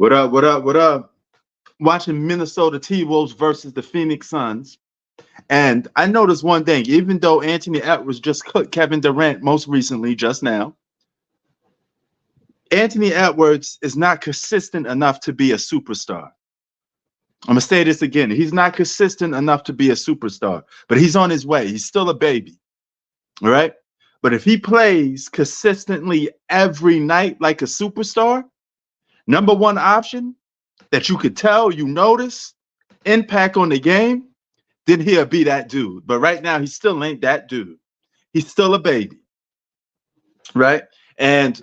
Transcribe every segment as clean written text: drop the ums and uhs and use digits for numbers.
What up? What up? What up? Watching Minnesota T-Wolves versus the Phoenix Suns. And I noticed one thing, even though Anthony Edwards just cooked Kevin Durant most recently, just now, Anthony Edwards is not consistent enough to be a superstar. I'm going to say this again. He's not consistent enough to be a superstar, but he's on his way. He's still a baby. All right. But if he plays consistently every night like a superstar, number one option that you could tell, you notice, impact on the game, then he'll be that dude. But right now, he still ain't that dude. He's still a baby. Right. And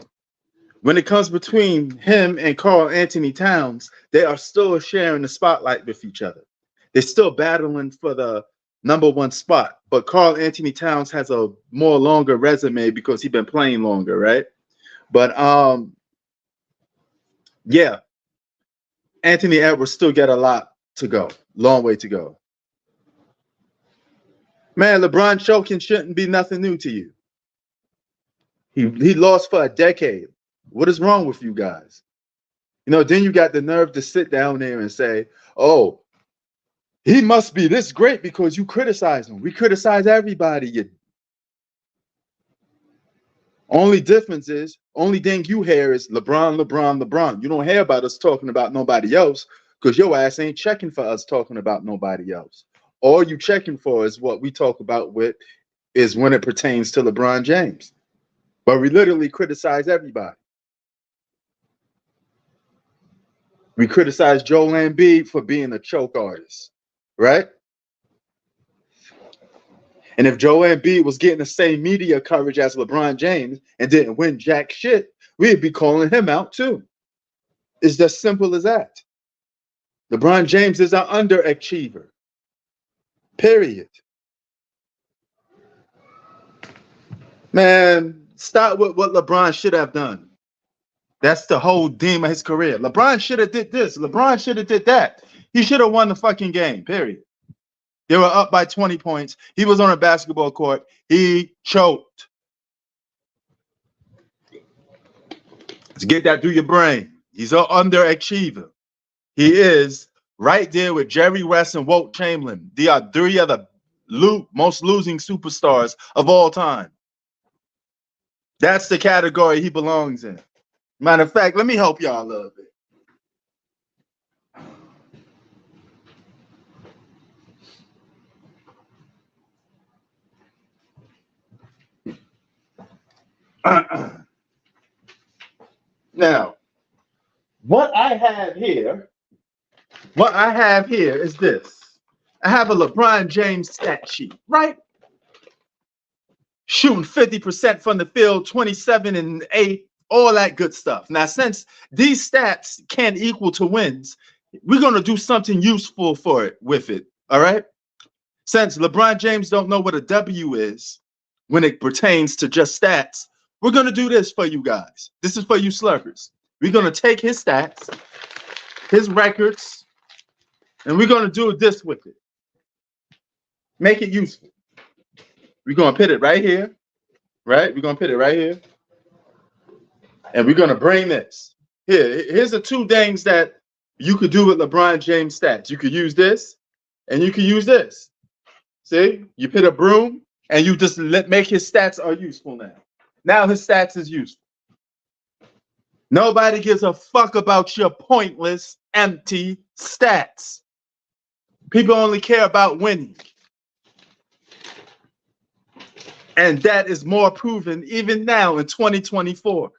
when it comes between him and Karl Anthony Towns, they are still sharing the spotlight with each other. They're still battling for the number one spot. But Karl Anthony Towns has a more longer resume because he's been playing longer, right? But yeah, Anthony Edwards still got a lot to go, long way to go. Man, LeBron choking shouldn't be nothing new to you. He lost for a decade. What is wrong with you guys? You know, then you got the nerve to sit down there and say, oh, he must be this great because you criticize him. We criticize everybody. Only difference is, only thing you hear is LeBron, LeBron, LeBron. You don't hear about us talking about nobody else because your ass ain't checking for us talking about nobody else. All you checking for is what we talk about with is when it pertains to LeBron James. But we literally criticize everybody. We criticize Joel Embiid for being a choke artist, right? And if Joel Embiid was getting the same media coverage as LeBron James and didn't win jack shit, we'd be calling him out too. It's as simple as that. LeBron James is an underachiever. Period. Man, start with what LeBron should have done. That's the whole theme of his career. LeBron should have did this. LeBron should have did that. He should have won the fucking game, period. They were up by 20 points. He was on a basketball court. He choked. Let's get that through your brain. He's an underachiever. He is right there with Jerry West and Wilt Chamberlain. They are three of the most losing superstars of all time. That's the category he belongs in. Matter of fact, let me help y'all a little bit. Now, what I have here is this. I have a LeBron James stat sheet, right? Shooting 50% from the field, 27 and 8. All that good stuff. Now, since these stats can't equal to wins, we're going to do something useful for it with it, all right? Since LeBron James don't know what a W is when it pertains to just stats, we're going to do this for you guys. This is for you slurpers. We're going to take his stats, his records, and we're going to do this with it. Make it useful. We're going to put it right here, right? We're going to put it right here. And we're going to bring this. Here's the two things that you could do with LeBron James stats. You could use this, and you could use this. See? You put a broom, and you just make his stats are useful now. Now his stats is useful. Nobody gives a fuck about your pointless, empty stats. People only care about winning. And that is more proven even now in 2024.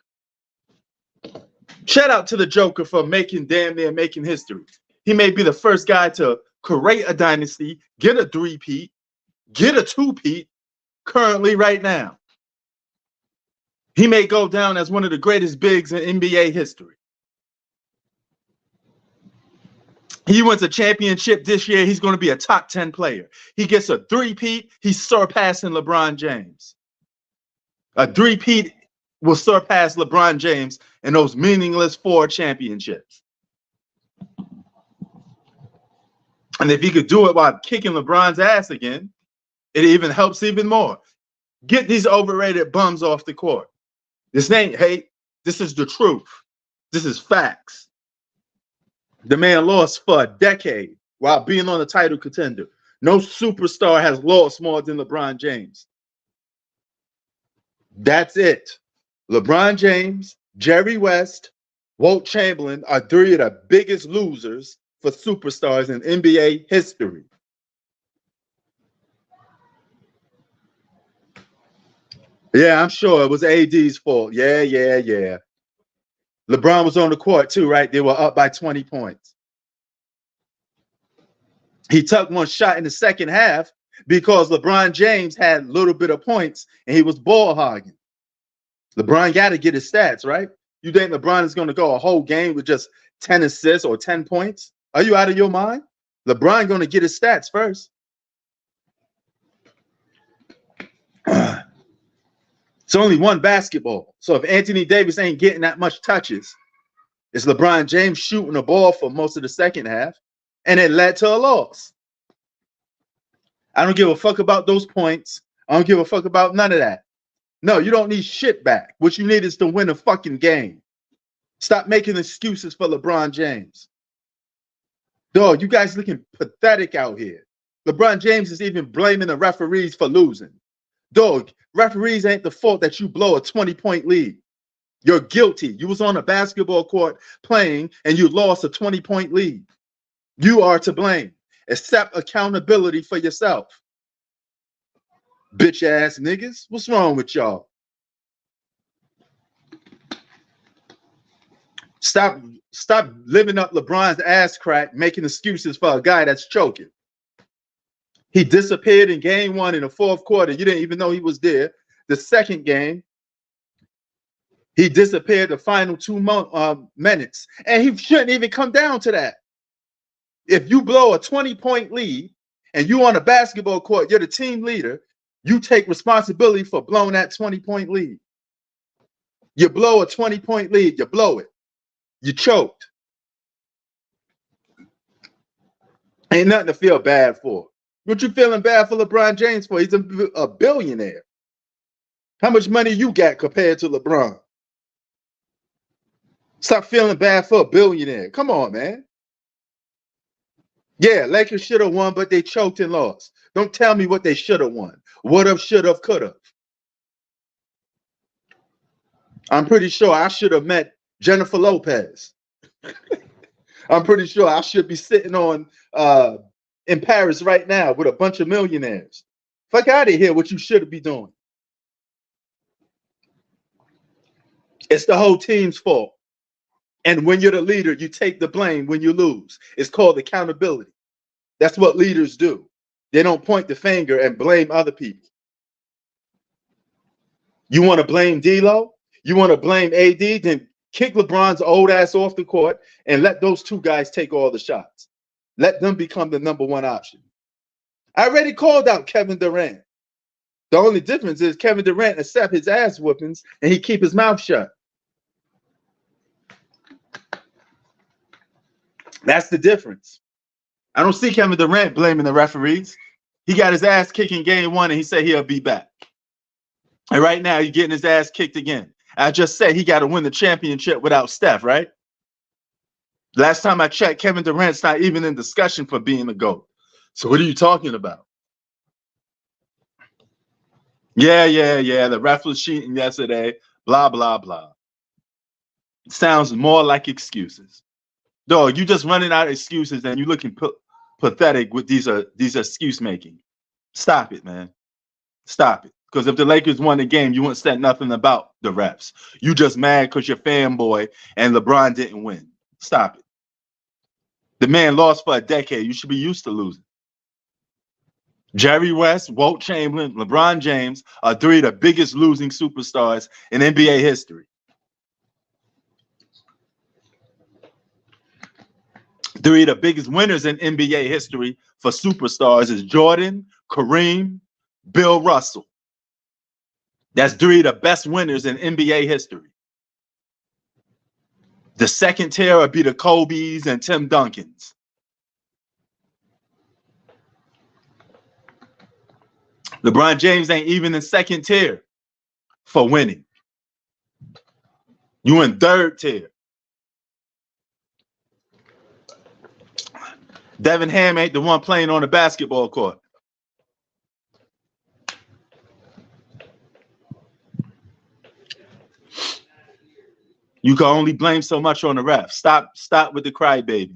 Shout out to the Joker for damn near making history. He may be the first guy to create a dynasty, get a three-peat, get a two-peat currently right now. He may go down as one of the greatest bigs in NBA history. He wins a championship this year. He's going to be a top 10 player. He gets a three-peat. He's surpassing LeBron James. A three-peat will surpass LeBron James in those meaningless 4 championships. And if he could do it while kicking LeBron's ass again, it even helps even more. Get these overrated bums off the court. This ain't hate. This is the truth. This is facts. The man lost for a decade while being on a title contender. No superstar has lost more than LeBron James. That's it. LeBron James, Jerry West, Wilt Chamberlain are three of the biggest losers for superstars in NBA history. Yeah, I'm sure it was AD's fault. Yeah. LeBron was on the court too, right? They were up by 20 points. He took one shot in the second half because LeBron James had a little bit of points and he was ball hogging. LeBron got to get his stats, right? You think LeBron is going to go a whole game with just 10 assists or 10 points? Are you out of your mind? LeBron going to get his stats first. It's only one basketball. So if Anthony Davis ain't getting that much touches, it's LeBron James shooting the ball for most of the second half, and it led to a loss. I don't give a fuck about those points. I don't give a fuck about none of that. No, you don't need shit back. What you need is to win a fucking game. Stop making excuses for LeBron James. Dog, you guys looking pathetic out here. LeBron James is even blaming the referees for losing. Dog, referees ain't the fault that you blow a 20-point lead. You're guilty. You was on a basketball court playing and you lost a 20-point lead. You are to blame. Accept accountability for yourself. Bitch ass niggas. What's wrong with y'all? Stop living up LeBron's ass crack, making excuses for a guy that's choking. He disappeared in game one in the fourth quarter. You didn't even know he was there. The second game, he disappeared the final 2 minutes. And he shouldn't even come down to that. If you blow a 20-point lead and you on a basketball court, you're the team leader, you take responsibility for blowing that 20-point lead. You blow a 20-point lead, you blow it. You choked. Ain't nothing to feel bad for. What you feeling bad for LeBron James for? He's a billionaire. How much money you got compared to LeBron? Stop feeling bad for a billionaire. Come on, man. Yeah, Lakers should have won, but they choked and lost. Don't tell me what they should have won. Would have, should have, could have. I'm pretty sure I should have met Jennifer Lopez. I'm pretty sure I should be sitting on in Paris right now with a bunch of millionaires. Fuck out of here, what you should be doing. It's the whole team's fault. And when you're the leader, you take the blame when you lose. It's called accountability. That's what leaders do. They don't point the finger and blame other people. You want to blame D-Lo? You want to blame AD? Then kick LeBron's old ass off the court and let those two guys take all the shots. Let them become the number one option. I already called out Kevin Durant. The only difference is Kevin Durant accept his ass whoopings and he keep his mouth shut. That's the difference. I don't see Kevin Durant blaming the referees. He got his ass kicked in game one and he said he'll be back. And right now he's getting his ass kicked again. I just said he got to win the championship without Steph, right? Last time I checked, Kevin Durant's not even in discussion for being the GOAT. So what are you talking about? Yeah. The ref was cheating yesterday. Blah, blah, blah. Sounds more like excuses. Dog, you just running out of excuses and you looking pathetic with these excuse making. Stop it, man. Stop it. Because if the Lakers won the game, you wouldn't say nothing about the refs. You just mad because you're fanboy and LeBron didn't win. Stop it. The man lost for a decade. You should be used to losing. Jerry West, Wilt Chamberlain, LeBron James are three of the biggest losing superstars in NBA history. Three of the biggest winners in NBA history for superstars is Jordan, Kareem, Bill Russell. That's three of the best winners in NBA history. The second tier would be the Kobe's and Tim Duncans. LeBron James ain't even in second tier for winning. You in third tier. Devin Ham ain't the one playing on the basketball court. You can only blame so much on the ref. Stop with the crybaby.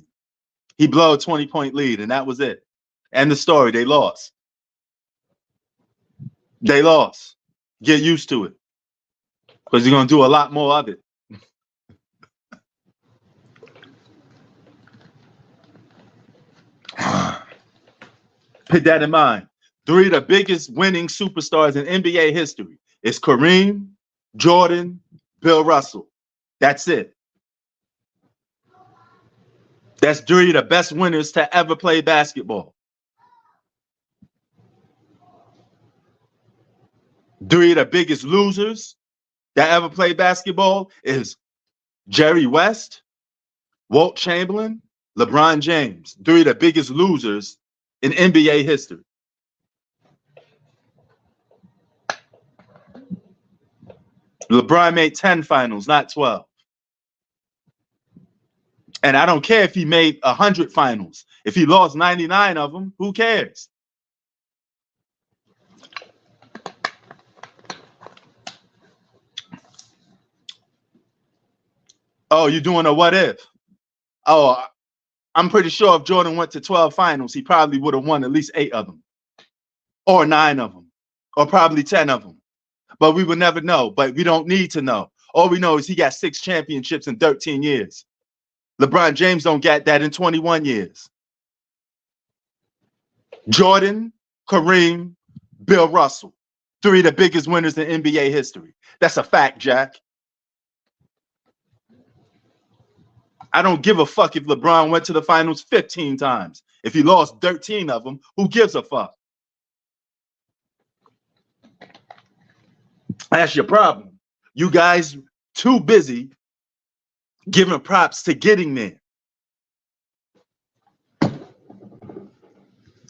He blew a 20-point lead, and that was it. End the story. They lost. They lost. Get used to it. Because you're going to do a lot more of it. Put that in mind. 3 of the biggest winning superstars in NBA history is Kareem, Jordan, Bill Russell. That's it. That's 3 of the best winners to ever play basketball. 3 of the biggest losers that ever played basketball is Jerry West, Wilt Chamberlain, LeBron James. 3 of the biggest losers in NBA history. LeBron made 10 finals, not 12. And I don't care if he made 100 finals. If he lost 99 of them, who cares? Oh, you're doing a what if? Oh, I'm pretty sure if Jordan went to 12 finals, he probably would have won at least 8 of them. Or 9 of them. Or probably 10 of them. But we would never know. But we don't need to know. All we know is he got 6 championships in 13 years. LeBron James don't get that in 21 years. Jordan, Kareem, Bill Russell. 3 of the biggest winners in NBA history. That's a fact, Jack. I don't give a fuck if LeBron went to the finals 15 times. If he lost 13 of them, who gives a fuck? That's your problem. You guys too busy giving props to getting there.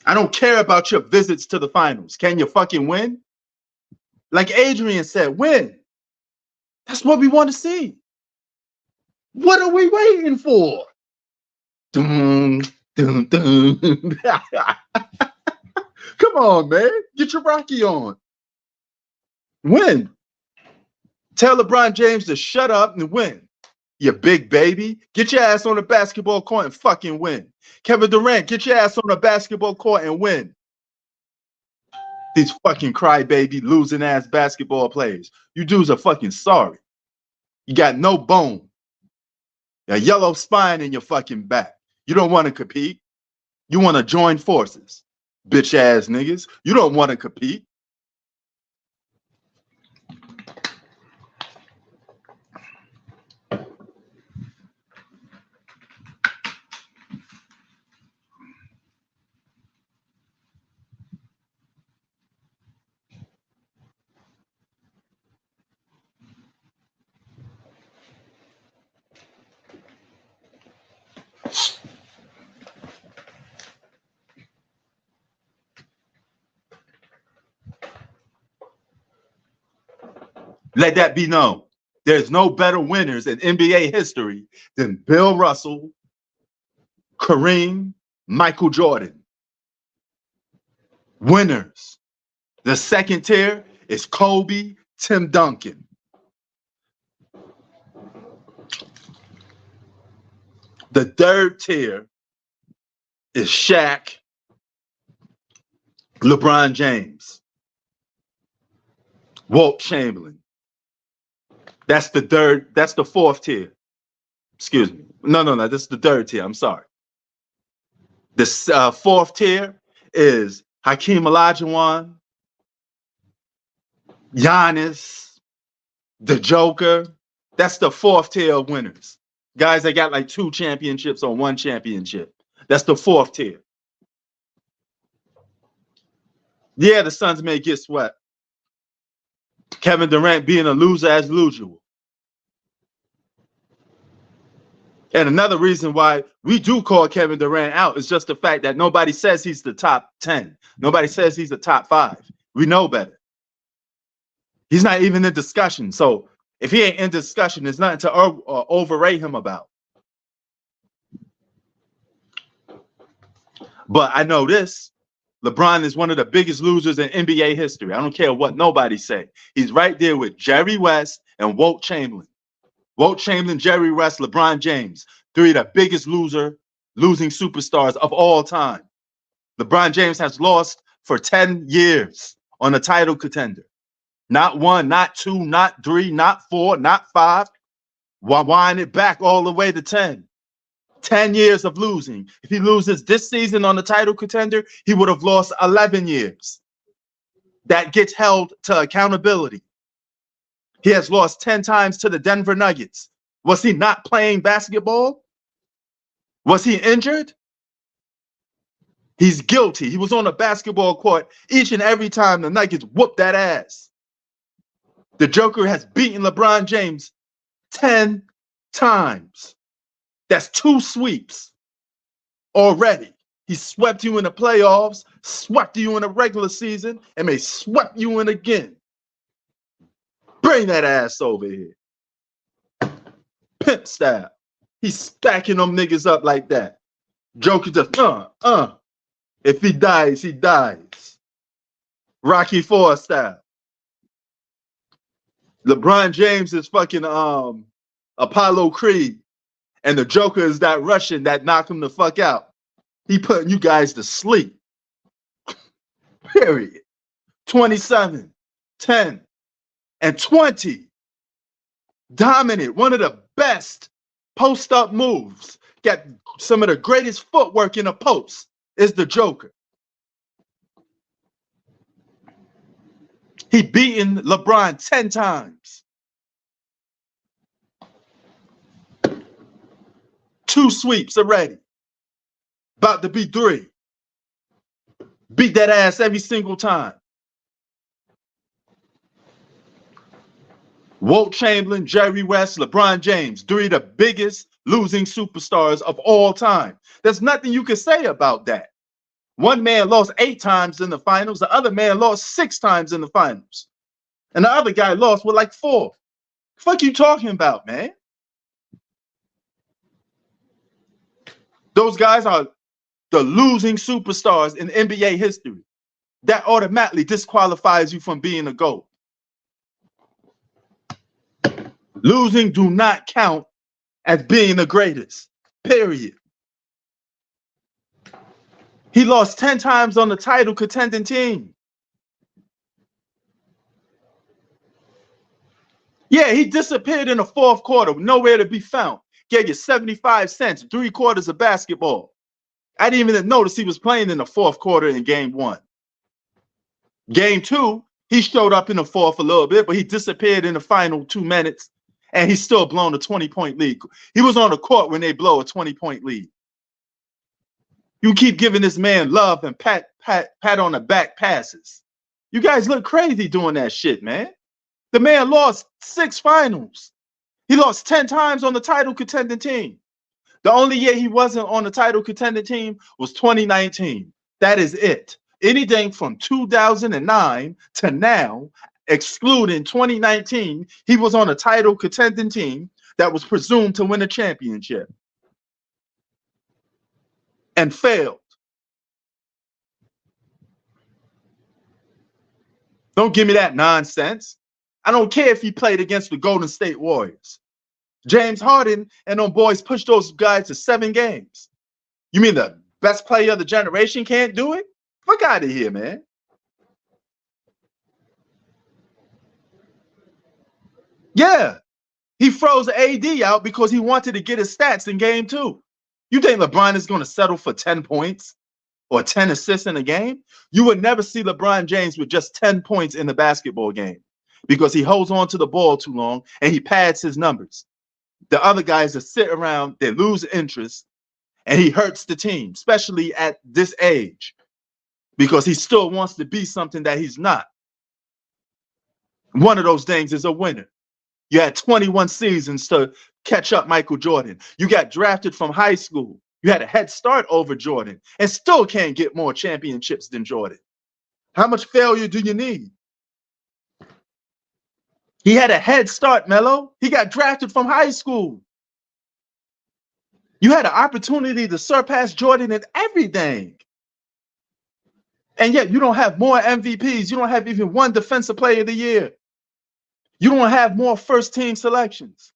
I don't care about your visits to the finals. Can you fucking win? Like Adrian said, win. That's what we want to see. What are we waiting for? Dun, dun, dun. Come on, man. Get your Rocky on. Win. Tell LeBron James to shut up and win. You big baby. Get your ass on the basketball court and fucking win. Kevin Durant, get your ass on the basketball court and win. These fucking crybaby, losing ass basketball players. You dudes are fucking sorry. You got no bone. A yellow spine in your fucking back. You don't want to compete. You want to join forces. Bitch ass niggas. You don't want to compete. Let that be known. There's no better winners in NBA history than Bill Russell, Kareem, Michael Jordan. Winners. The second tier is Kobe, Tim Duncan. The third tier is Shaq, LeBron James, Wilt Chamberlain. That's the third. That's the fourth tier. Excuse me. No. This is the third tier. I'm sorry. The fourth tier is Hakeem Olajuwon, Giannis, the Joker. That's the fourth tier of winners. Guys that got like 2 championships or 1 championship. That's the fourth tier. Yeah, the Suns may get swept. Kevin Durant being a loser as usual. And another reason why we do call Kevin Durant out is just the fact that nobody says he's the top 10. Nobody says he's the top 5. We know better. He's not even in discussion. So if he ain't in discussion, there's nothing to overrate him about. But I know this. LeBron is one of the biggest losers in NBA history. I don't care what nobody say. He's right there with Jerry West and Wilt Chamberlain. Wilt Chamberlain, Jerry West, LeBron James, three of the biggest losing superstars of all time. LeBron James has lost for 10 years on a title contender. Not one, not two, not three, not four, not five. Wind it back all the way to 10. 10 years of losing. If he loses this season on the title contender, he would have lost 11 years. That gets held to accountability. He has lost 10 times to the Denver Nuggets. Was he not playing basketball? Was he injured? He's guilty. He was on a basketball court each and every time the Nuggets whooped that ass. The Joker has beaten LeBron James 10 times. That's 2 sweeps already. He swept you in the playoffs, swept you in the regular season, and may swept you in again. Bring that ass over here. Pimp style. He's stacking them niggas up like that. Joker just, If he dies, he dies. Rocky IV style. LeBron James is fucking Apollo Creed. And the Joker is that Russian that knocked him the fuck out. He putting you guys to sleep. Period. 27, 10, and 20. Dominant. One of the best post-up moves. Got some of the greatest footwork in a post is the Joker. He beaten LeBron 10 times. 2 sweeps already. About to be 3. Beat that ass every single time. Wilt Chamberlain, Jerry West, LeBron James, 3 of the biggest losing superstars of all time. There's nothing you can say about that. One man lost 8 times in the finals. The other man lost 6 times in the finals. And the other guy lost with like 4. What the fuck you talking about, man? Those guys are the losing superstars in NBA history. That automatically disqualifies you from being a GOAT. Losing do not count as being the greatest, period. He lost 10 times on the title contending team. Yeah, he disappeared in the 4th quarter, nowhere to be found. Gave you 75 cents, 3 quarters of basketball. I didn't even notice he was playing in the 4th quarter in game 1. Game 2, he showed up in the 4th a little bit, but he disappeared in the final 2 minutes, and he's still blown a 20-point lead. He was on the court when they blow a 20-point lead. You keep giving this man love and pat on the back passes. You guys look crazy doing that shit, man. The man lost 6 finals. He lost 10 times on the title contending team. The only year he wasn't on the title contending team was 2019. That is it. Anything from 2009 to now, excluding 2019, he was on a title contending team that was presumed to win a championship and failed. Don't give me that nonsense. I don't care if he played against the Golden State Warriors. James Harden and them boys pushed those guys to 7 games. You mean the best player of the generation can't do it? Fuck out of here, man. Yeah, he froze AD out because he wanted to get his stats in game 2. You think LeBron is going to settle for 10 points or 10 assists in a game? You would never see LeBron James with just 10 points in the basketball game because he holds on to the ball too long and he pads his numbers. The other guys that sit around, they lose interest, and he hurts the team, especially at this age, because he still wants to be something that he's not. One of those things is a winner. You had 21 seasons to catch up Michael Jordan. You got drafted from high school. You had a head start over Jordan and still can't get more championships than Jordan. How much failure do you need? He had a head start, Melo. He got drafted from high school. You had an opportunity to surpass Jordan in everything. And yet you don't have more MVPs. You don't have even one defensive player of the year. You don't have more first team selections.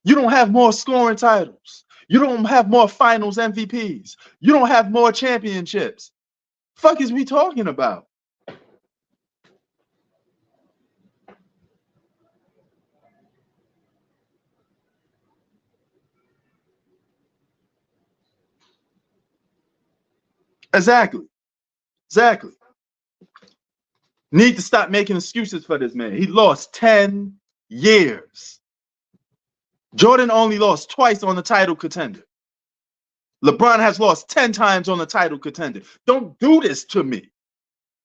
You don't have more scoring titles. You don't have more finals MVPs. You don't have more championships. Fuck is we talking about? Exactly. Exactly. Need to stop making excuses for this man. He lost 10 years. Jordan only lost twice on the title contender. LeBron has lost 10 times on the title contender. Don't do this to me,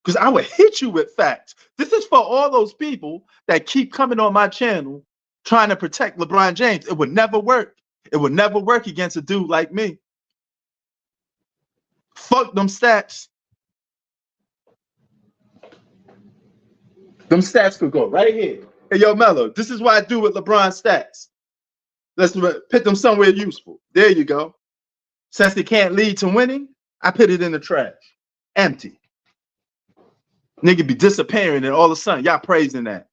because I will hit you with facts. This is for all those people that keep coming on my channel trying to protect LeBron James. It would never work. It would never work against a dude like me. Fuck them stats. Them stats could go right here. Hey, yo, Mello, this is what I do with LeBron stats. Let's put them somewhere useful. There you go. Since they can't lead to winning, I put it in the trash. Empty. Nigga be disappearing, and all of a sudden, y'all praising that.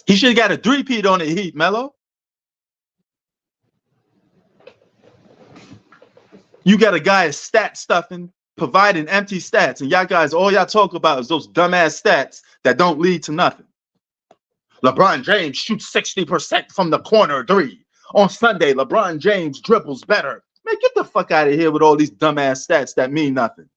He should have got a three-peat on the Heat, Mello. You got a guy stat stuffing, providing empty stats, and y'all guys, all y'all talk about is those dumbass stats that don't lead to nothing. LeBron James shoots 60% from the corner three. On Sunday, LeBron James dribbles better. Man, get the fuck out of here with all these dumbass stats that mean nothing.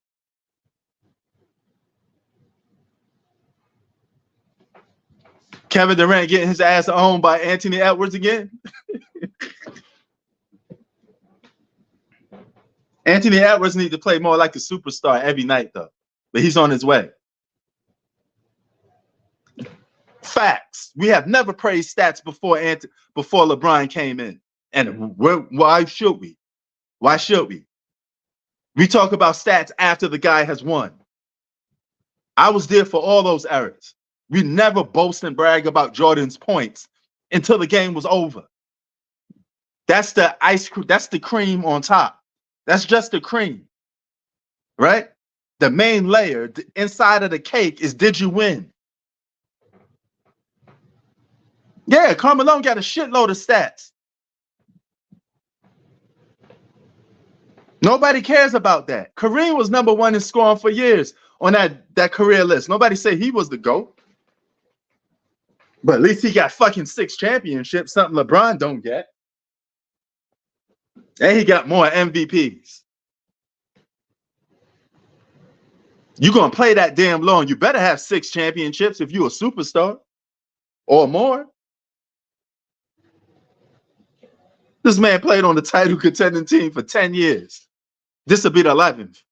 Kevin Durant getting his ass owned by Anthony Edwards again. Anthony Edwards needs to play more like a superstar every night, though. But he's on his way. Facts. We have never praised stats before LeBron came in. And why should we? Why should we? We talk about stats after the guy has won. I was there for all those eras. We never boast and brag about Jordan's points until the game was over. That's the ice cream. That's the cream on top. That's just the cream, right? The main layer, the inside of the cake is, did you win? Yeah, Carmelo got a shitload of stats. Nobody cares about that. Kareem was number one in scoring for years on that career list. Nobody said he was the GOAT. But at least he got fucking 6 championships, something LeBron don't get. And he got more MVPs. You're going to play that damn long. You better have 6 championships if you're a superstar or more. This man played on the title contending team for 10 years. This will be the 11th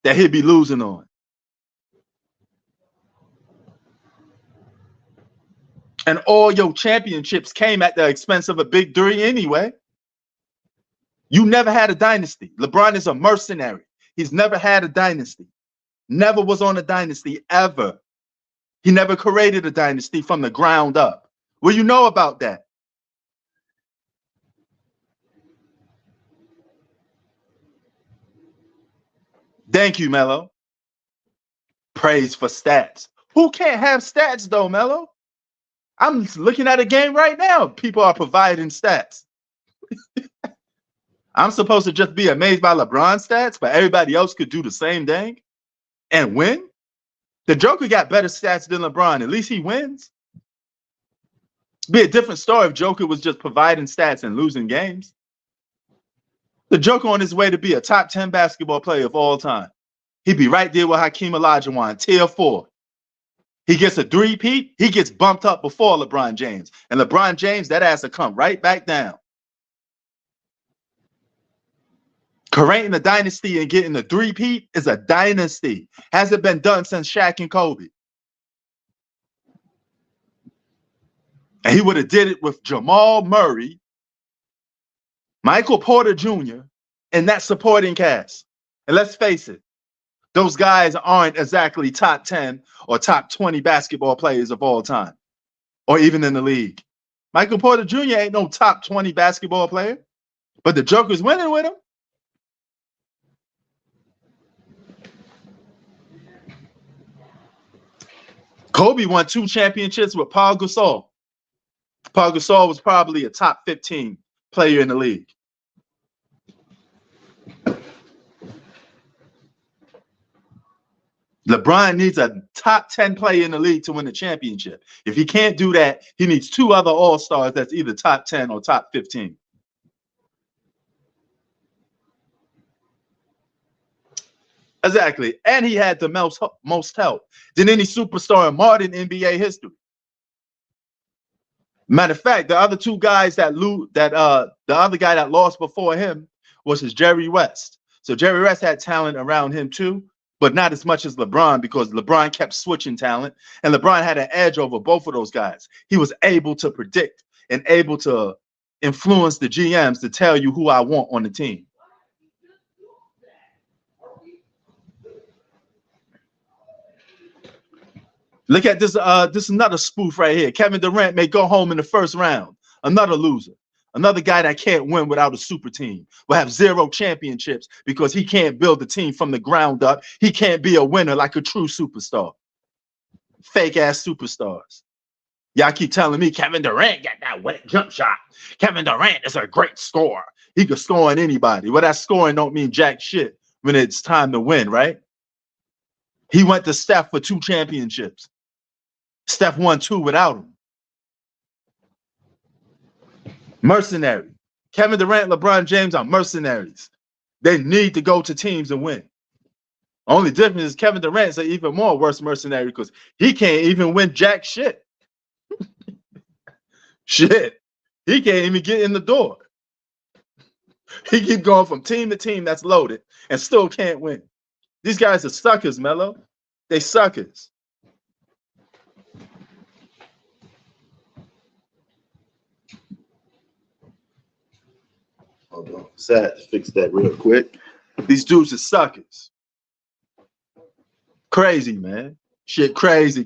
that he'll be losing on. And all your championships came at the expense of a big three anyway. You never had a dynasty. LeBron is a mercenary. He's never had a dynasty. Never was on a dynasty ever. He never created a dynasty from the ground up. What do you know about that? Thank you, Mello. Praise for stats. Who can't have stats though, Mello? I'm looking at a game right now. People are providing stats. I'm supposed to just be amazed by LeBron's stats, but everybody else could do the same thing and win? The Joker got better stats than LeBron. At least he wins. It'd be a different story if Joker was just providing stats and losing games. The Joker on his way to be a top 10 basketball player of all time. He'd be right there with Hakeem Olajuwon, tier 4. He gets a three-peat, he gets bumped up before LeBron James. And LeBron James, that ass will come right back down. Creating a dynasty and getting a three-peat is a dynasty. Hasn't been done since Shaq and Kobe. And he would have did it with Jamal Murray, Michael Porter Jr., and that supporting cast. And let's face it, those guys aren't exactly top 10 or top 20 basketball players of all time, or even in the league. Michael Porter Jr. ain't no top 20 basketball player, but the Joker's winning with him. Kobe won 2 championships with Paul Gasol. Paul Gasol was probably a top 15 player in the league. LeBron needs a top 10 player in the league to win the championship. If he can't do that, he needs 2 other all-stars that's either top 10 or top 15. Exactly. And he had the most help than any superstar in modern NBA history. Matter of fact, the other 2 guys the other guy that lost before him was Jerry West. So Jerry West had talent around him too, but not as much as LeBron, because LeBron kept switching talent, and LeBron had an edge over both of those guys. He was able to predict and able to influence the GMs to tell you who I want on the team. Look at this. This is another spoof right here. Kevin Durant may go home in the first round. Another loser. Another guy that can't win without a super team. Will have 0 championships because he can't build a team from the ground up. He can't be a winner like a true superstar. Fake ass superstars. Y'all keep telling me Kevin Durant got that wet jump shot. Kevin Durant is a great scorer. He could score on anybody. Well, that scoring don't mean jack shit when it's time to win, right? He went to Steph for 2 championships. Steph won 2 without him. Mercenary. Kevin Durant, LeBron James are mercenaries. They need to go to teams and win. Only difference is Kevin Durant's an even more worse mercenary because he can't even win jack shit. Shit. He can't even get in the door. He keep going from team to team that's loaded and still can't win. These guys are suckers, Mello. They suckers. Hold on. Sad to fix that real quick. These dudes are suckers. Crazy, man. Shit, crazy.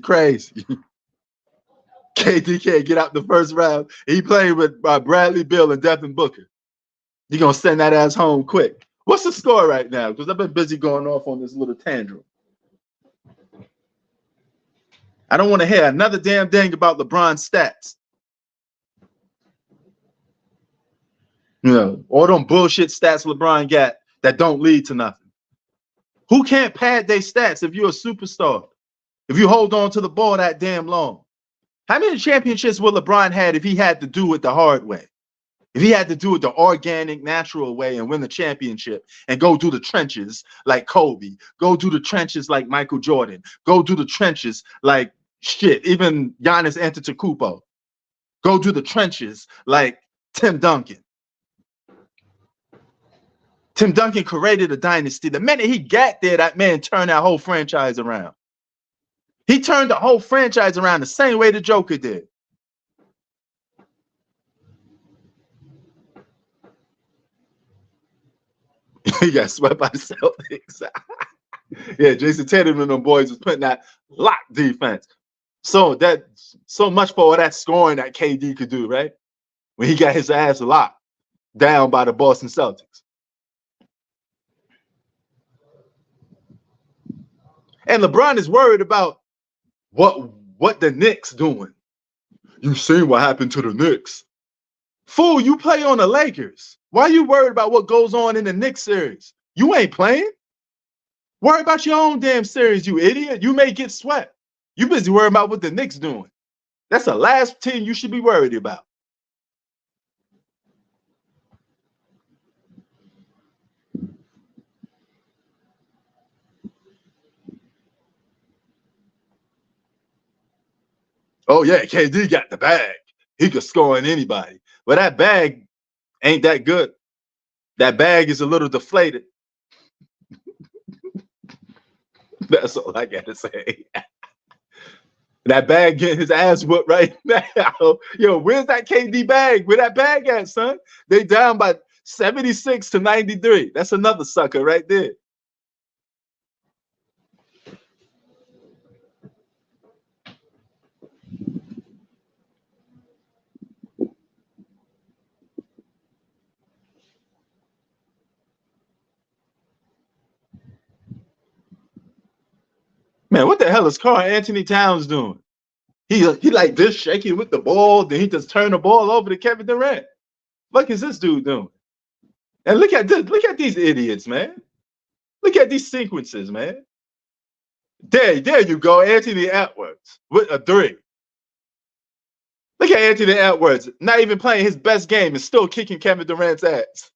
KD can't get out the first round. He playing with Bradley Beal and Devin Booker. You're going to send that ass home quick. What's the score right now? Because I've been busy going off on this little tantrum. I don't want to hear another damn thing about LeBron's stats. You know, all them bullshit stats LeBron got that don't lead to nothing. Who can't pad their stats if you're a superstar? If you hold on to the ball that damn long? How many championships would LeBron had if he had to do it the hard way? If he had to do it the organic, natural way and win the championship and go do the trenches like Kobe, go do the trenches like Michael Jordan, go do the trenches like shit, even Giannis Antetokounmpo, go do the trenches like Tim Duncan. Tim Duncan created a dynasty. The minute he got there, that man turned that whole franchise around. He turned the whole franchise around the same way the Joker did. He got swept by the Celtics. Yeah, Jason Tatum and them boys was putting that lock defense. So much for all that scoring that KD could do, right? When he got his ass locked down by the Boston Celtics. And LeBron is worried about what the Knicks doing. You seen what happened to the Knicks. Fool, you play on the Lakers. Why are you worried about what goes on in the Knicks series? You ain't playing. Worry about your own damn series, you idiot. You may get swept. You busy worrying about what the Knicks doing. That's the last team you should be worried about. Oh, yeah, KD got the bag. He could score on anybody. But that bag ain't that good. That bag is a little deflated. That's all I got to say. That bag getting his ass whooped right now. Yo, where's that KD bag? Where that bag at, son? They down by 76 to 93. That's another sucker right there. Man, what the hell is Karl Anthony Towns doing? He like this shaking with the ball, then he just turned the ball over to Kevin Durant. What is this dude doing? And look at this, look at these idiots, man. Look at these sequences, man. There you go, Anthony Edwards with a three. Look at Anthony Edwards, not even playing his best game and still kicking Kevin Durant's ass.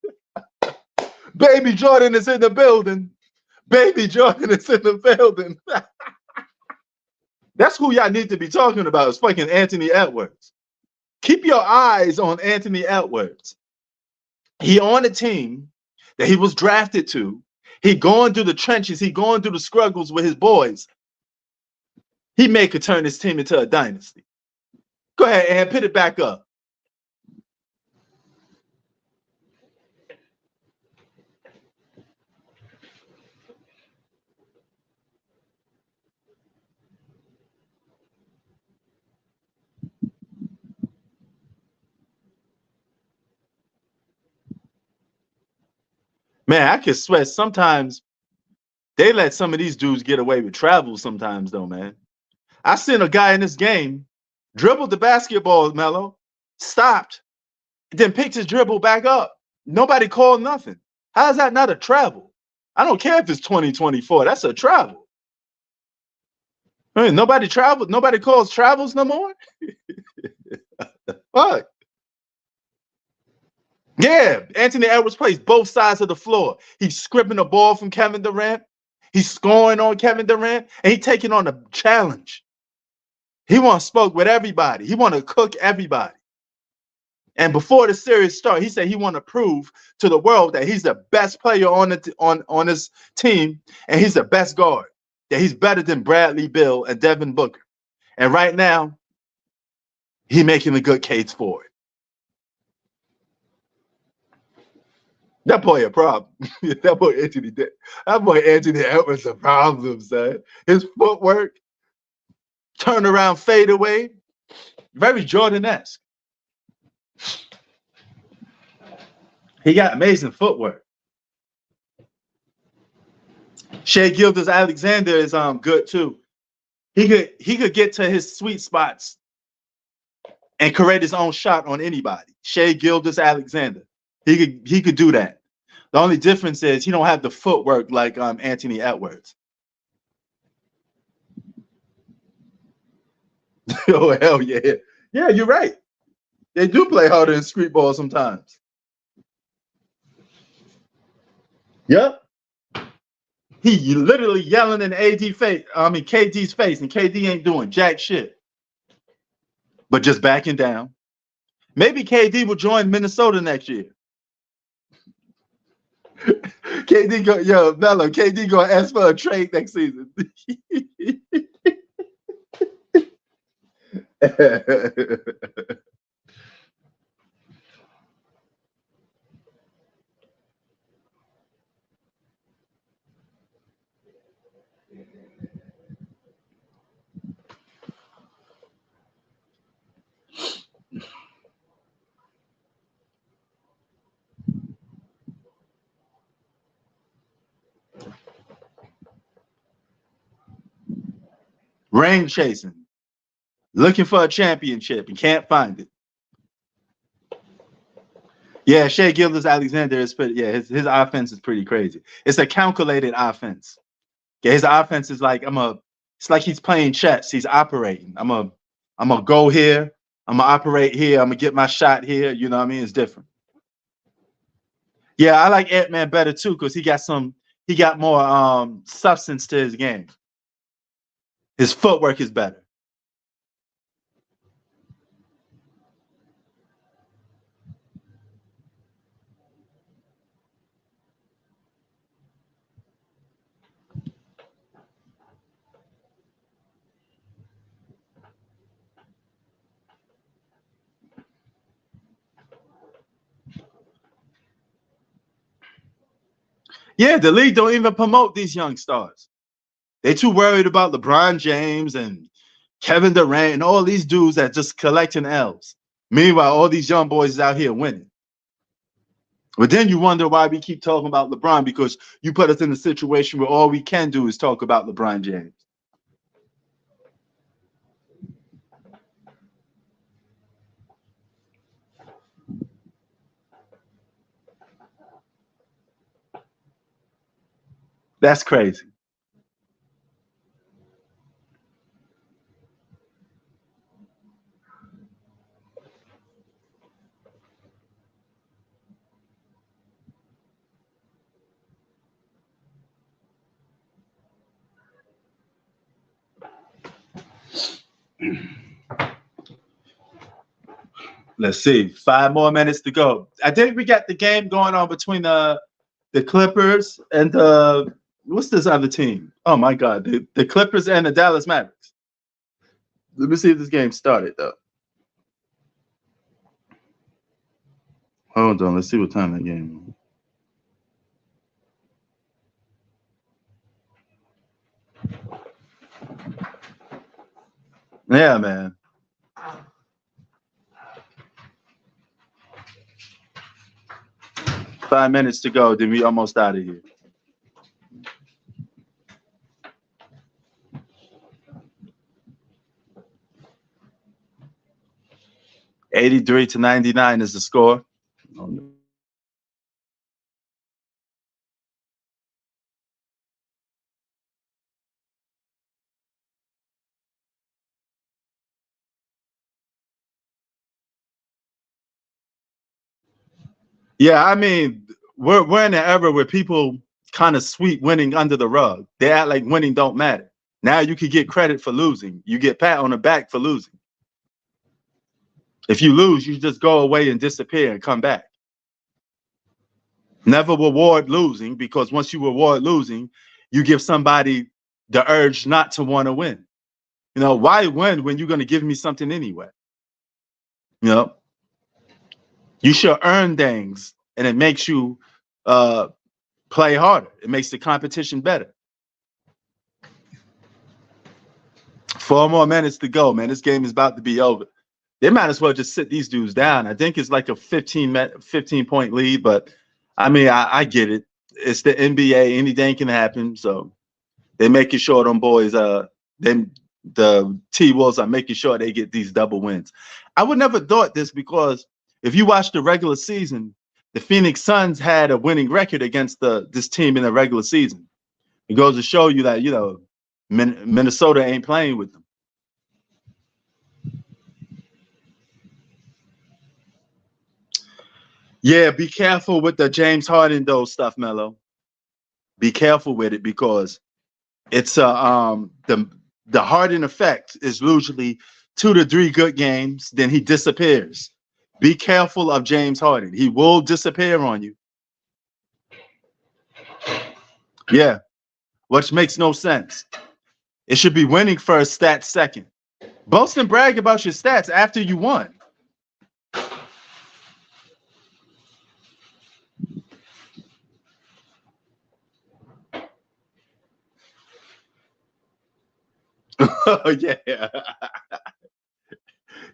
Baby Jordan is in the building. Baby Jordan is in the building. That's who y'all need to be talking about is fucking Anthony Edwards. Keep your eyes on Anthony Edwards. He on a team that he was drafted to. He going through the trenches. He going through the struggles with his boys. He could turn his team into a dynasty. Go ahead and put it back up. Man, I can swear sometimes they let some of these dudes get away with travel sometimes, though, man. I seen a guy in this game dribbled the basketball, Melo, stopped, then picked his dribble back up. Nobody called nothing. How is that not a travel? I don't care if it's 2024. That's a travel. I mean, nobody traveled. Nobody calls travels no more. Fuck. Yeah, Anthony Edwards plays both sides of the floor. He's scripting the ball from Kevin Durant. He's scoring on Kevin Durant, and he's taking on a challenge. He wants to smoke with everybody. He want to cook everybody. And before the series started, he said he want to prove to the world that he's the best player on his team, and he's the best guard. That he's better than Bradley Beal and Devin Booker. And right now, he's making a good case for it. That boy a problem. that boy Anthony Edwards a problem, son. His footwork, turnaround fadeaway, very Jordan-esque. He got amazing footwork. Shai Gilgeous-Alexander is good too. He could get to his sweet spots and create his own shot on anybody. Shai Gilgeous-Alexander. He could do that. The only difference is he don't have the footwork like Anthony Edwards. Oh hell yeah. Yeah, you're right. They do play harder than street ball sometimes. Yep. He literally yelling in KD's face, and KD ain't doing jack shit. But just backing down. Maybe KD will join Minnesota next year. KD gonna ask for a trade next season. Ring chasing, looking for a championship and can't find it. Yeah, Shai Gilgeous-Alexander is pretty. Yeah, his offense is pretty crazy. It's a calculated offense. Yeah, his offense is like it's like he's playing chess. He's operating. I'm gonna go here. I'm gonna operate here. I'm gonna get my shot here. You know what I mean? It's different. Yeah, I like Ant-Man better too because he got more substance to his game. His footwork is better. Yeah, the league don't even promote these young stars. They too worried about LeBron James and Kevin Durant and all these dudes that just collecting L's. Meanwhile, all these young boys is out here winning. But then you wonder why we keep talking about LeBron, because you put us in a situation where all we can do is talk about LeBron James. That's crazy. Let's see. 5 more minutes to go. I think we got the game going on between the Clippers and the what's this other team? Oh my God, the Clippers and the Dallas Mavericks. Let me see if this game started though. Hold on, let's see what time that game is. Yeah, man. 5 minutes to go, then we almost out of here. $83-99 is the score. Yeah, I mean, we're in an era where people kind of sweep winning under the rug. They act like winning don't matter. Now you could get credit for losing. You get pat on the back for losing. If you lose, you just go away and disappear and come back. Never reward losing, because once you reward losing, you give somebody the urge not to want to win. You know, why win when you're going to give me something anyway? You know, you should earn things, and it makes you play harder. It makes the competition better. 4 more minutes to go, man. This game is about to be over. They might as well just sit these dudes down. I think it's like a 15-point lead, but I mean, I get it. It's the NBA. Anything can happen. So they're making sure them boys, the T-Wolves are making sure they get these double wins. I would never thought this, because if you watch the regular season, the Phoenix Suns had a winning record against this team in the regular season. It goes to show you that, you know, Minnesota ain't playing with them. Yeah, be careful with the James Harden though stuff, Mello. Be careful with it, because it's the Harden effect is usually 2 to 3 good games, then he disappears. Be careful of James Harden. He will disappear on you. Yeah, which makes no sense. It should be winning first, stats second. Boast and brag about your stats after you won. Oh yeah,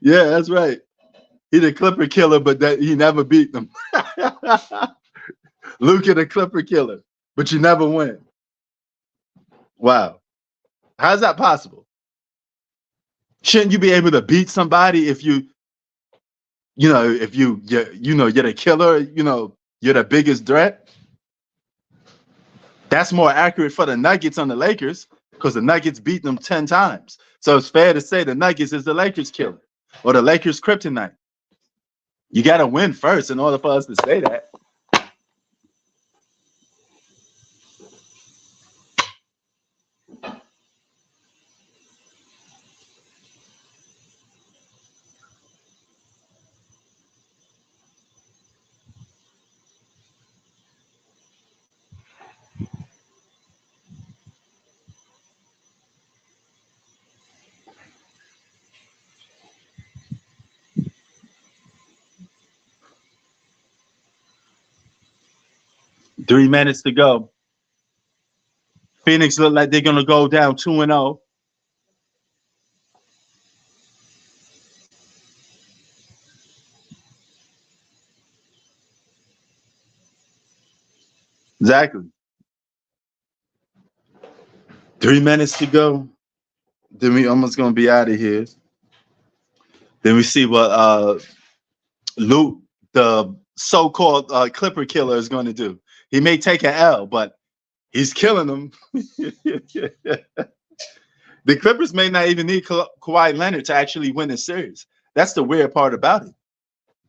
yeah, that's right. He the Clipper killer, but that he never beat them. Luka the Clipper killer, but you never win. Wow, how's that possible? Shouldn't you be able to beat somebody if if you're the killer, you're the biggest threat? That's more accurate for the Nuggets on the Lakers, because the Nuggets beat them 10 times. So it's fair to say the Nuggets is the Lakers killer or the Lakers kryptonite. You got to win first in order for us to say that. Three minutes to go. Phoenix look like they're going to go down 2-0. Exactly. 3 minutes to go. Then we almost going to be out of here. Then we see what Luke, the so-called Clipper killer, is going to do. He may take an L, but He's killing them. The Clippers may not even need Kawhi Leonard to actually win the series. That's the weird part about it.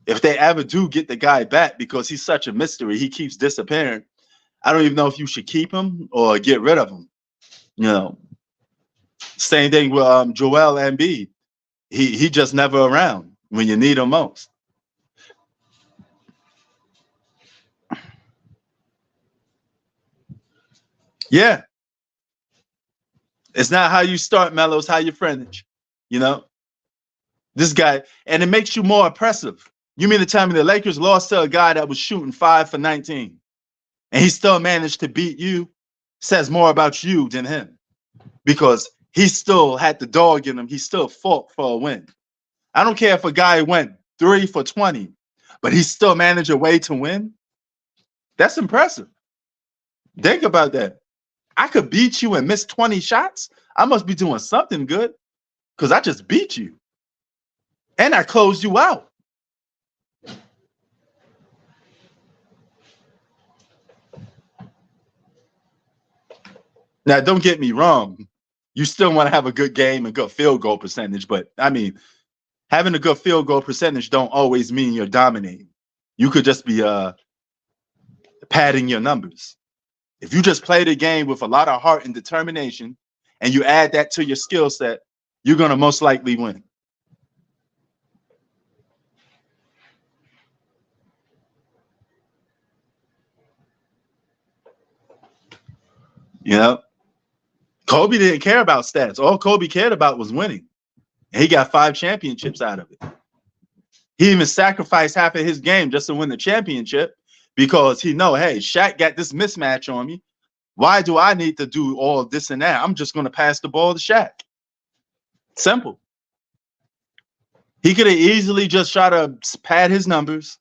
If they ever do get the guy back, because he's such a mystery, he keeps disappearing. I don't even know if you should keep him or get rid of him. You know, same thing with Joel Embiid. He just never around when you need him most. Yeah, it's not how you start, Melo. It's how you finish. You know, this guy, and it makes you more impressive. You mean to tell me the Lakers lost to a guy that was shooting 5 for 19, and he still managed to beat you? Says more about you than him, because he still had the dog in him. He still fought for a win. I don't care if a guy went 3 for 20, but he still managed a way to win. That's impressive. Think about that. I could beat you and miss 20 shots. I must be doing something good because I just beat you. And I closed you out. Now, don't get me wrong. You still want to have a good game and good field goal percentage. But, I mean, having a good field goal percentage don't always mean you're dominating. You could just be padding your numbers. If you just play the game with a lot of heart and determination and you add that to your skill set, you're going to most likely win. You know, Kobe didn't care about stats. All Kobe cared about was winning. And he got 5 championships out of it. He even sacrificed half of his game just to win the championship because he know, hey, Shaq got this mismatch on me. Why do I need to do all this and that? I'm just going to pass the ball to Shaq. Simple. He could have easily just tried to pad his numbers,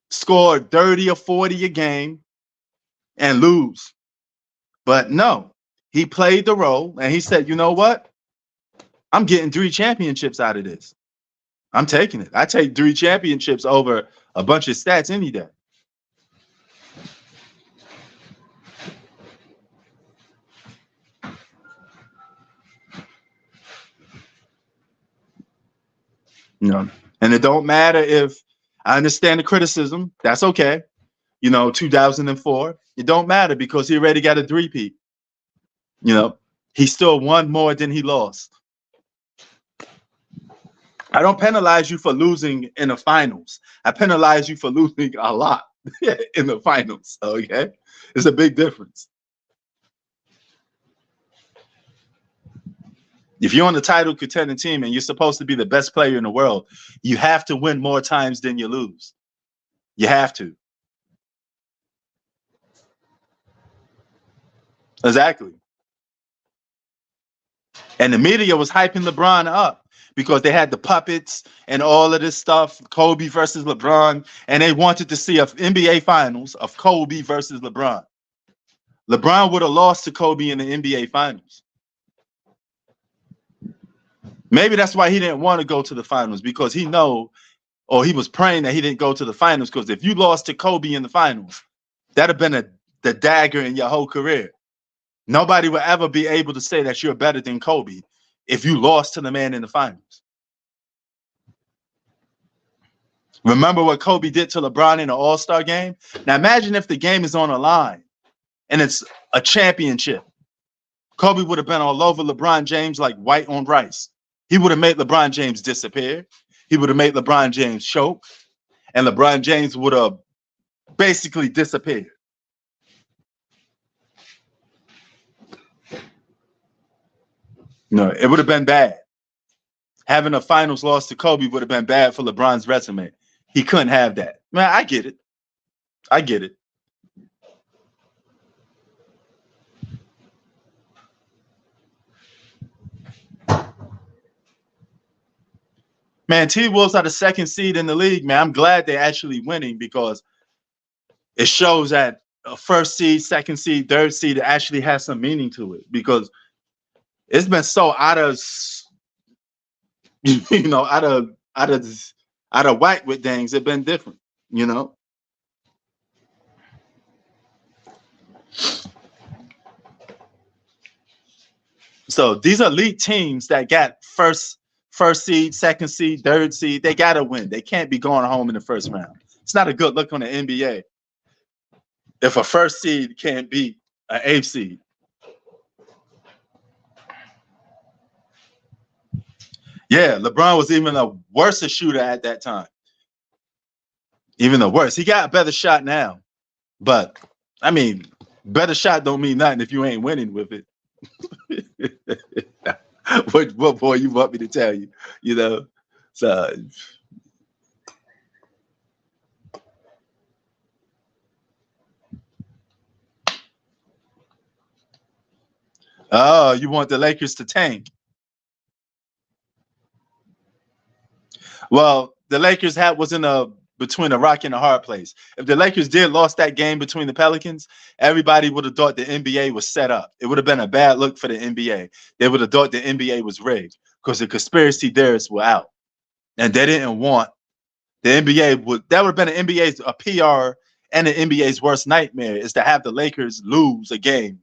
score 30 or 40 a game, and lose. But no, he played the role, and he said, you know what? I'm getting 3 championships out of this. I'm taking it. I take 3 championships over a bunch of stats any day. You know, and it don't matter if I understand the criticism. That's okay. 2004. It don't matter because he already got a 3-peat. He still won more than he lost. I don't penalize you for losing in the finals. I penalize you for losing a lot in the finals. Okay, it's a big difference. If you're on the title contending team and you're supposed to be the best player in the world, you have to win more times than you lose. You have to. Exactly. And the media was hyping LeBron up because they had the puppets and all of this stuff, Kobe versus LeBron, and they wanted to see an NBA Finals of Kobe versus LeBron. LeBron would have lost to Kobe in the NBA Finals. Maybe that's why he didn't want to go to the finals, because he was praying that he didn't go to the finals, because if you lost to Kobe in the finals, that'd have been the dagger in your whole career. Nobody will ever be able to say that you're better than Kobe if you lost to the man in the finals. Remember what Kobe did to LeBron in the All-Star game? Now imagine if the game is on a line and it's a championship. Kobe would have been all over LeBron James like white on rice. He would have made LeBron James disappear. He would have made LeBron James choke. And LeBron James would have basically disappeared. No, it would have been bad. Having a finals loss to Kobe would have been bad for LeBron's resume. He couldn't have that. Man, I get it. I get it. Man, T-Wolves are the 2nd seed in the league, man. I'm glad they're actually winning because it shows that a 1st seed, 2nd seed, 3rd seed actually has some meaning to it, because it's been so out of whack with things. It's been different. So these elite teams that got first seed, second seed, third seed, they gotta win. They can't be going home in the first round. It's not a good look on the NBA if a first seed can't beat an eighth seed. Yeah, LeBron was even a worse shooter at that time. Even the worse. He got a better shot now. But, I mean, better shot don't mean nothing if you ain't winning with it. what boy you want me to tell you? You know? So... Oh, you want the Lakers to tank? Well, the Lakers was in between a rock and a hard place. If the Lakers did lost that game between the Pelicans, everybody would have thought the NBA was set up. It would have been a bad look for the NBA. They would have thought the NBA was rigged because the conspiracy theorists were out, and they didn't want the NBA would. That would have been a PR and the NBA's worst nightmare is to have the Lakers lose a game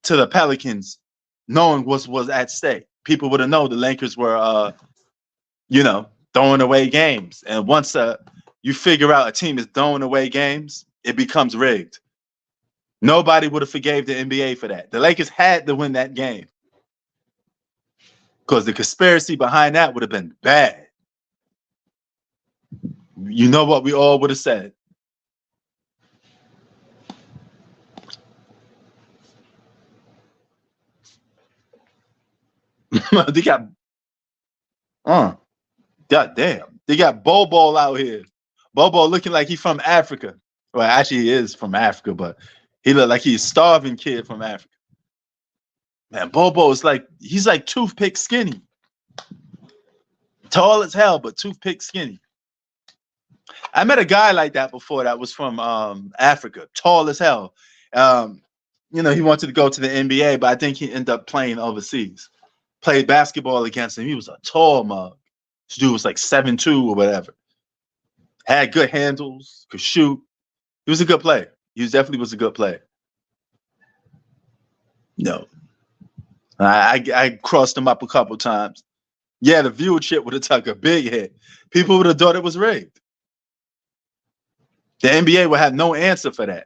to the Pelicans, knowing what was at stake. People would have known the Lakers were, throwing away games. And once you figure out a team is throwing away games, it becomes rigged. Nobody would have forgave the NBA for that. The Lakers had to win that game because the conspiracy behind that would have been bad. You know what we all would have said. They got, God damn, they got Bobo out here. Bobo looking like he's from Africa. Well, actually, he is from Africa, but he looked like he's a starving kid from Africa. Man, Bobo is he's like toothpick skinny. Tall as hell, but toothpick skinny. I met a guy like that before that was from Africa, tall as hell. He wanted to go to the NBA, but I think he ended up playing overseas. Played basketball against him. He was a tall mug. This dude was like 7'2" or whatever. Had good handles, could shoot. He was a good player. He definitely was a good player. No. I crossed him up a couple times. Yeah, the viewership would have took a big hit. People would have thought it was rigged. The NBA would have no answer for that.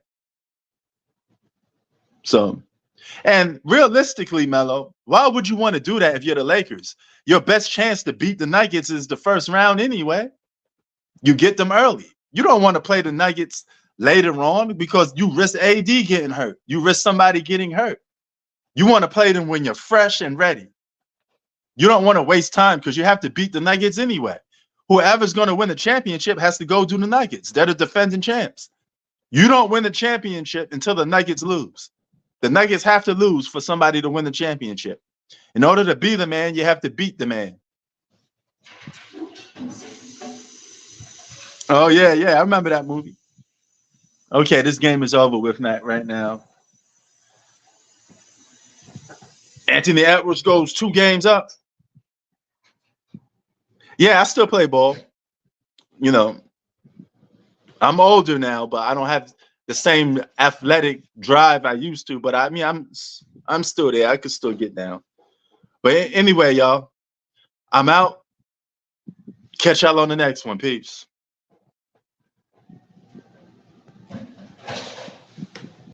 So, and realistically, Melo, why would you want to do that if you're the Lakers? Your best chance to beat the Nuggets is the first round anyway. You get them early. You don't want to play the Nuggets later on because you risk AD getting hurt. You risk somebody getting hurt. You want to play them when you're fresh and ready. You don't want to waste time because you have to beat the Nuggets anyway. Whoever's going to win the championship has to go do the Nuggets. They're the defending champs. You don't win the championship until the Nuggets lose. The Nuggets have to lose for somebody to win the championship. In order to be the man, you have to beat the man. Oh, yeah, I remember that movie. Okay, this game is over with right now. Anthony Edwards goes 2 games up. Yeah, I still play ball. I'm older now, but I don't have the same athletic drive I used to. But I mean, I'm still there. I could still get down. But anyway, y'all, I'm out. Catch y'all on the next one. Peace.